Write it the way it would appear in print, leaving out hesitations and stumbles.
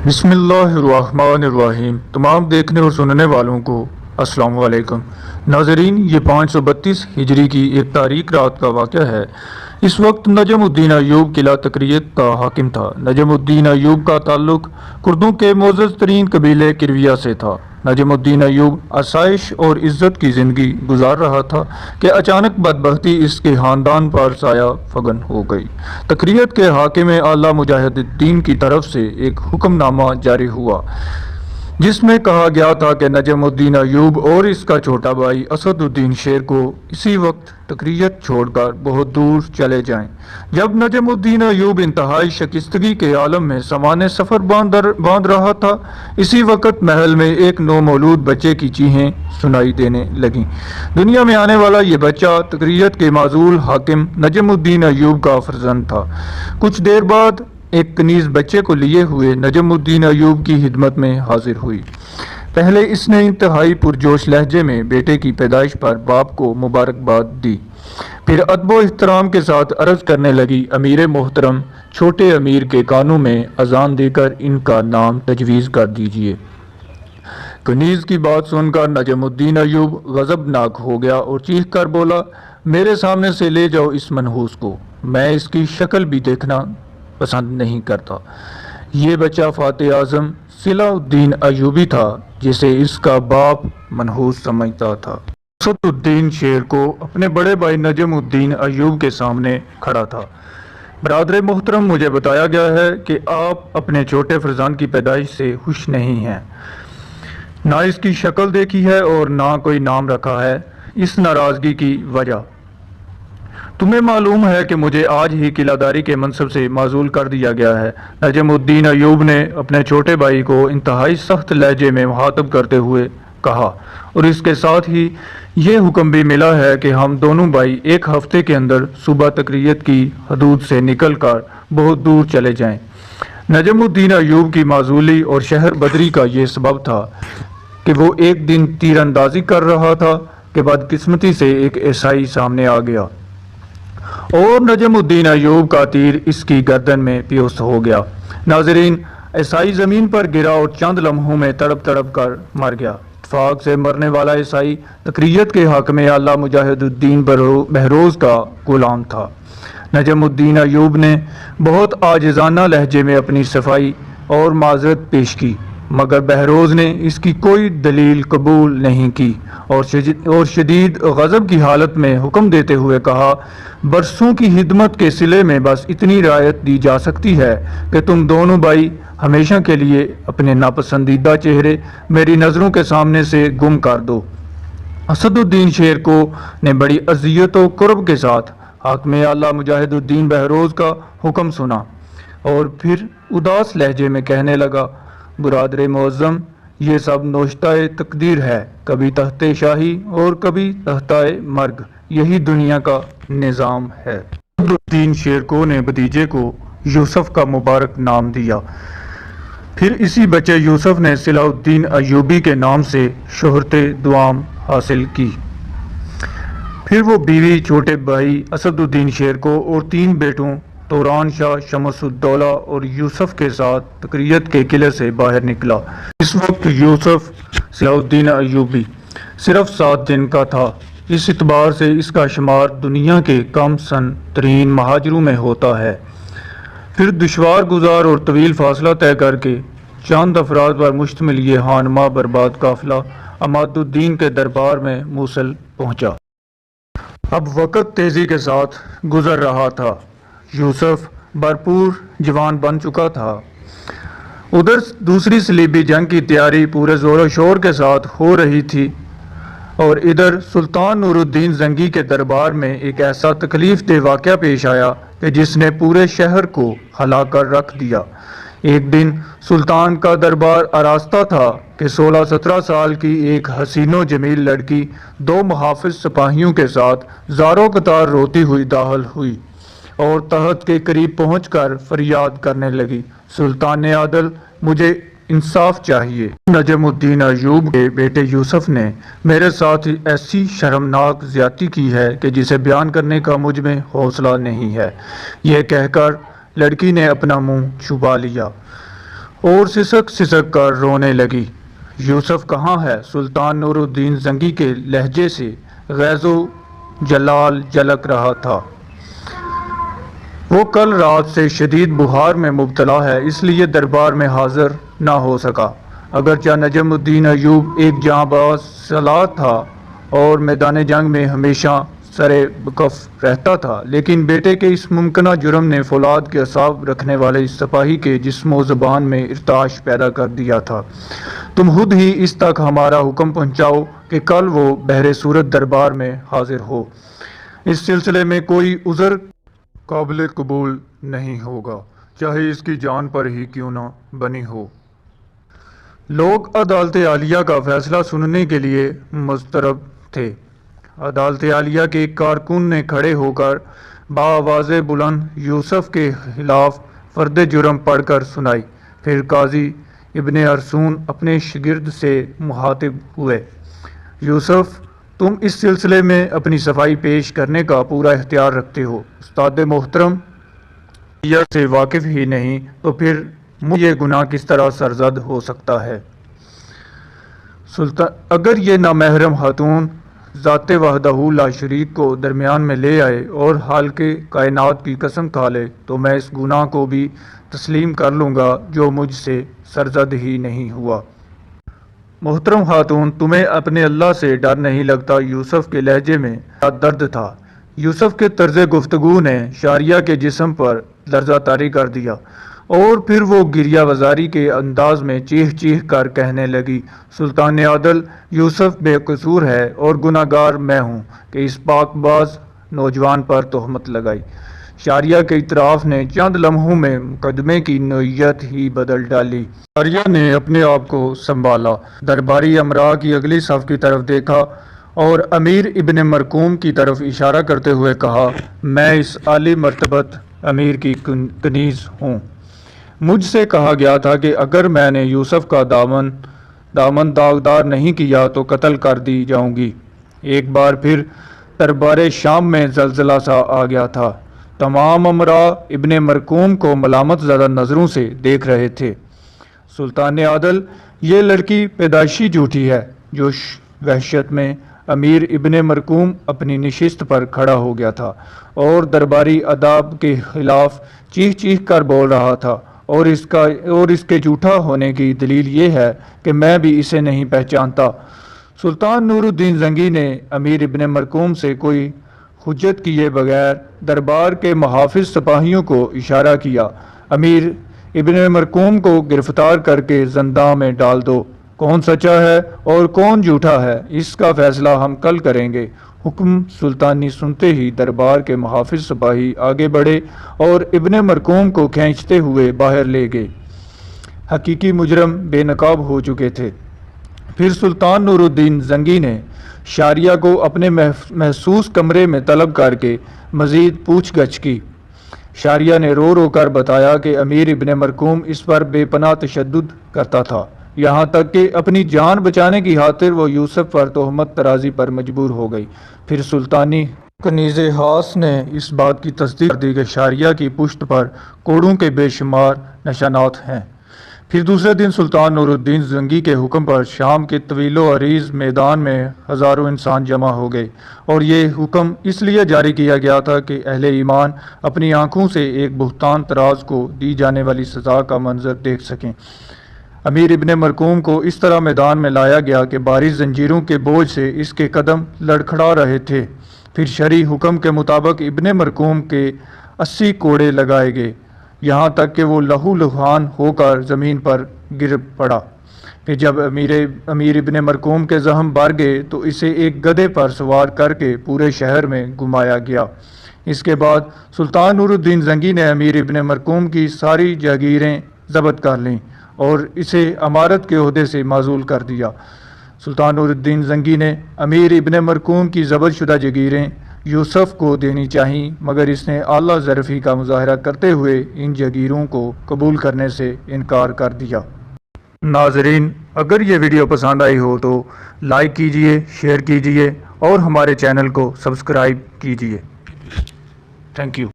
बिस्मिल्लाहिर्रहमानिर्रहीम। तमाम देखने और सुनने वालों को अस्सलाम वालेकुम। नाजरीन, ये 532 हिजरी की एक तारीख रात का वाक़या है। इस वक्त नजमुद्दीन अय्यूब किला तकरियत का हाकिम था। नजमुद्दीन अय्यूब का ताल्लुक कुर्दों के मोअज़्ज़ज़ तरीन कबीले किरविया से था। नजमुद्दीन अय्यूब आसाइश और इज़्ज़त की ज़िंदगी गुजार रहा था कि अचानक बदबख्ती इसके ख़ानदान पर साया फगन हो गई। तकरियत के हाकिम आला मुजाहिदुद्दीन की तरफ से एक हुक्मनामा जारी हुआ जिसमें कहा गया था कि नजमुद्दीन अय्यूब और इसका छोटा भाई असदुद्दीन शेर को इसी वक्त तकरियत छोड़कर बहुत दूर चले जाएं। जब नजमुद्दीन अय्यूब इंतहाई शिकस्तगी के आलम में सामान्य सफ़र बांध रहा था, इसी वक्त महल में एक नौमौलूद बच्चे की चीखें सुनाई देने लगीं। दुनिया में आने वाला ये बच्चा तकरियत के माजूल हाकिम नजमुद्दीन अय्यूब का फर्जंद था। कुछ देर बाद एक कनीज बच्चे को लिए हुए नजमुद्दीन अय्यूब की खिदमत में हाजिर हुई। पहले इसने इंतहाई पुरजोश लहजे में बेटे की पैदाइश पर बाप को मुबारकबाद दी। फिर अदब व एहतराम के साथ अर्ज करने लगी, अमीर मोहतरम, छोटे अमीर के कानों में अजान देकर इनका नाम तजवीज़ कर दीजिए। कनीज की बात सुनकर नजमुद्दीन अय्यूब गज़बनाक हो गया और चीख कर बोला, मेरे सामने से ले जाओ इस मनहूस को, मैं इसकी शक्ल भी देखना पसंद नहीं करता। ये बच्चा फातेह आज़म सिलाउद्दीन अय्यूबी था जिसे इसका बाप मनहूस समझता था। असदुद्दीन शेर को अपने बड़े भाई नजमुद्दीन अय्यूब के सामने खड़ा था। बरादर मोहतरम, मुझे बताया गया है कि आप अपने छोटे फरजान की पैदाइश से खुश नहीं हैं। ना इसकी शक्ल देखी है और ना कोई नाम रखा है। इस नाराज़गी की वजह तुम्हें मालूम है कि मुझे आज ही किलादारी के मनसब से माजूल कर दिया गया है। नजमुद्दीन अय्यूब ने अपने छोटे भाई को इंतहाई सख्त लहजे में मुखातब करते हुए कहा, और इसके साथ ही ये हुक्म भी मिला है कि हम दोनों भाई एक हफ्ते के अंदर सुबह तकरियत की हदूद से निकल कर बहुत दूर चले जाएं। नजमुद्दीन अय्यूब की माजूली और शहर बदरी का ये सबब था कि वो एक दिन तीरंदाजी कर रहा था कि बदकिस्मती से एक ईसाई सामने आ गया और नजमुद्दीन अय्यूब का तीर इसकी गर्दन में पियोस हो गया। नाजरीन, ईसाई ज़मीन पर गिरा और चंद लम्हों में तड़प तड़प कर मर गया। इत्फाक से मरने वाला ईसाई तकरियत के हाकिम आला मुजाहिदुद्दीन बहरोज़ का गुलाम था। नजमुद्दीन अय्यूब ने बहुत आजिज़ाना लहजे में अपनी सफाई और माजरत पेश की, मगर बहरोज़ ने इसकी कोई दलील कबूल नहीं की और शदीद गज़ब की हालत में हुक्म देते हुए कहा, बरसों की खिदमत के सिले में बस इतनी रियायत दी जा सकती है कि तुम दोनों भाई हमेशा के लिए अपने नापसंदीदा चेहरे मेरी नज़रों के सामने से गुम कर दो। असदुद्दीन शेर को ने बड़ी अज़ियत व कुर्ब के साथ हाकिम आला मुजाहिदुद्दीन बहरोज़ का हुक्म सुना और फिर उदास लहजे में कहने लगा, बुरादरे मुअज़्ज़म, ये सब नोश्ताए तकदीर है, कभी तख्ते शाही और कभी तख्ताए मर्ग, यही दुनिया का निज़ाम है। असदुद्दीन शेरको ने भतीजे को यूसुफ का मुबारक नाम दिया। फिर इसी बच्चे यूसुफ ने सिलाउद्दीन अय्यूबी के नाम से शोहरत दुआम हासिल की। फिर वो बीवी, छोटे भाई असदुद्दीन शेरको और 3 बेटों तौरान शाह, शमसुद्दौला और यूसुफ के साथ तकरियत के किले से बाहर निकला। इस वक्त यूसुफ सिलाउद्दीन अय्यूबी सिर्फ 7 दिन का था। इस इतबार से इसका शुमार दुनिया के कम सन तरीन महाजरों में होता है। फिर दुश्वार गुजार और तवील फासला तय करके चंद अफराद पर मुश्तमिल ये हानमा बर्बाद काफिला अमादुद्दीन के दरबार में मूसल पहुंचा। अब वक़्त तेज़ी के साथ गुजर रहा था। यूसुफ भरपूर जवान बन चुका था। उधर दूसरी सलीबी जंग की तैयारी पूरे ज़ोर शोर के साथ हो रही थी और इधर सुल्तान नूरुद्दीन जंगी के दरबार में एक ऐसा तकलीफ दे वाक़या पेश आया कि जिसने पूरे शहर को हिला कर रख दिया। एक दिन सुल्तान का दरबार आरास्ता था कि 16-17 साल की एक हसीनो जमील लड़की 2 मुहाफिज सिपाहियों के साथ ज़ारो कतार रोती हुई दाखिल हुई और तहत के करीब पहुंचकर फरियाद करने लगी, सुल्तान आदल, मुझे इंसाफ चाहिए। नजमुद्दीन अय्यूब के बेटे यूसुफ ने मेरे साथ ऐसी शर्मनाक ज्यादती की है कि जिसे बयान करने का मुझ में हौसला नहीं है। यह कहकर लड़की ने अपना मुंह छुपा लिया اور سسک سسک کر رونے لگی۔ یوسف کہاں ہے؟ سلطان نور الدین زنگی کے لہجے سے غیظ و جلال جھلک رہا تھا۔ وہ کل رات سے شدید بخار میں مبتلا ہے، اس لیے دربار میں حاضر نہ ہو سکا۔ اگرچہ نجم الدین ایوب ایک جاں سلاح تھا اور میدان جنگ میں ہمیشہ سرِ بکف رہتا تھا، لیکن بیٹے کے اس ممکنہ جرم نے فولاد کے اعصاب رکھنے والے اس سپاہی کے جسم و زبان میں ارتعاش پیدا کر دیا تھا۔ تم خود ہی اس تک ہمارا حکم پہنچاؤ کہ کل وہ بہر صورت دربار میں حاضر ہو۔ اس سلسلے میں کوئی عذر قابل قبول نہیں ہوگا، چاہے اس کی جان پر ہی کیوں نہ بنی ہو۔ لوگ عدالت عالیہ کا فیصلہ سننے کے لیے مضطرب تھے۔ عدالت عالیہ کے ایک کارکن نے کھڑے ہو کر بآواز بلند یوسف کے خلاف فرد جرم پڑھ کر سنائی۔ پھر قاضی ابن ارسطو اپنے شاگرد سے مخاطب ہوئے: یوسف، تم اس سلسلے میں اپنی صفائی پیش کرنے کا پورا اختیار رکھتے ہو۔ استاد محترم شریعت سے واقف ہی نہیں تو پھر مجھ یہ گناہ کس طرح سرزد ہو سکتا ہے؟ اگر یہ نامحرم خاتون ذات وحدہ لا شریک کو درمیان میں لے آئے اور خالق کائنات کی قسم کھا لے تو میں اس گناہ کو بھی تسلیم کر لوں گا جو مجھ سے سرزد ہی نہیں ہوا۔ محترم خاتون، تمہیں اپنے اللہ سے ڈر نہیں لگتا؟ یوسف کے لہجے میں درد تھا۔ یوسف کے طرز گفتگو نے شاریہ کے جسم پر لرزہ طاری کر دیا اور پھر وہ گریہ وزاری کے انداز میں چیخ چیخ کر کہنے لگی: سلطان عادل، یوسف بے قصور ہے اور گناہ گار میں ہوں کہ اس پاک باز نوجوان پر تہمت لگائی۔ شاریہ کے اطراف نے چند لمحوں میں مقدمے کی نوعیت ہی بدل ڈالی۔ شاریہ نے اپنے آپ کو سنبھالا، درباری امراء کی اگلی صف کی طرف دیکھا اور امیر ابن مرقوم کی طرف اشارہ کرتے ہوئے کہا: میں اس عالی مرتبت امیر کی کنیز ہوں۔ مجھ سے کہا گیا تھا کہ اگر میں نے یوسف کا دامن داغدار نہیں کیا تو قتل کر دی جاؤں گی۔ ایک بار پھر دربار شام میں زلزلہ سا آ گیا تھا۔ تمام امراء ابن مرقوم کو ملامت زدہ نظروں سے دیکھ رہے تھے۔ سلطان عادل، یہ لڑکی پیدائشی جھوٹی ہے۔ جوش وحشت میں امیر ابن مرقوم اپنی نشست پر کھڑا ہو گیا تھا اور درباری آداب کے خلاف چیخ چیخ کر بول رہا تھا، اور اس کے جھوٹا ہونے کی دلیل یہ ہے کہ میں بھی اسے نہیں پہچانتا۔ سلطان نور الدین زنگی نے امیر ابن مرقوم سے کوئی حجت کیے بغیر دربار کے محافظ سپاہیوں کو اشارہ کیا: امیر ابن مرقوم کو گرفتار کر کے زنداں میں ڈال دو۔ کون سچا ہے اور کون جھوٹا ہے، اس کا فیصلہ ہم کل کریں گے۔ حکم سلطانی سنتے ہی دربار کے محافظ سپاہی آگے بڑھے اور ابن مرقوم کو کھینچتے ہوئے باہر لے گئے۔ حقیقی مجرم بے نقاب ہو چکے تھے۔ پھر سلطان نور الدین زنگی نے شاریہ کو اپنے محسوس کمرے میں طلب کر کے مزید پوچھ گچھ کی۔ شاریہ نے رو رو کر بتایا کہ امیر ابن مرقوم اس پر بے پناہ تشدد کرتا تھا، یہاں تک کہ اپنی جان بچانے کی خاطر وہ یوسف پر تہمت ترازی پر مجبور ہو گئی۔ پھر سلطانی کنیز خاص نے اس بات کی تصدیق کر دی کہ شاریہ کی پشت پر کوڑوں کے بے شمار نشانات ہیں۔ پھر دوسرے دن سلطان نور الدین زنگی کے حکم پر شام کے طویل و عریض میدان میں ہزاروں انسان جمع ہو گئے، اور یہ حکم اس لیے جاری کیا گیا تھا کہ اہل ایمان اپنی آنکھوں سے ایک بہتان طراز کو دی جانے والی سزا کا منظر دیکھ سکیں۔ امیر ابن مرقوم کو اس طرح میدان میں لایا گیا کہ بھاری زنجیروں کے بوجھ سے اس کے قدم لڑکھڑا رہے تھے۔ پھر شرعی حکم کے مطابق ابن مرقوم کے 80 کوڑے لگائے گئے، یہاں تک کہ وہ لہو لہان ہو کر زمین پر گر پڑا۔ پھر جب امیر ابن مرقوم کے زخم بھر گئے تو اسے ایک گدھے پر سوار کر کے پورے شہر میں گھمایا گیا۔ اس کے بعد سلطان نور الدین زنگی نے امیر ابن مرقوم کی ساری جاگیریں ضبط کر لیں اور اسے امارت کے عہدے سے معزول کر دیا۔ سلطان نور الدین زنگی نے امیر ابن مرقوم کی ضبط شدہ جاگیریں یوسف کو دینی چاہییں، مگر اس نے اعلیٰ ظرفی کا مظاہرہ کرتے ہوئے ان جاگیروں کو قبول کرنے سے انکار کر دیا۔ ناظرین، اگر یہ ویڈیو پسند آئی ہو تو لائک کیجئے، شیئر کیجئے اور ہمارے چینل کو سبسکرائب کیجئے۔ Thank you.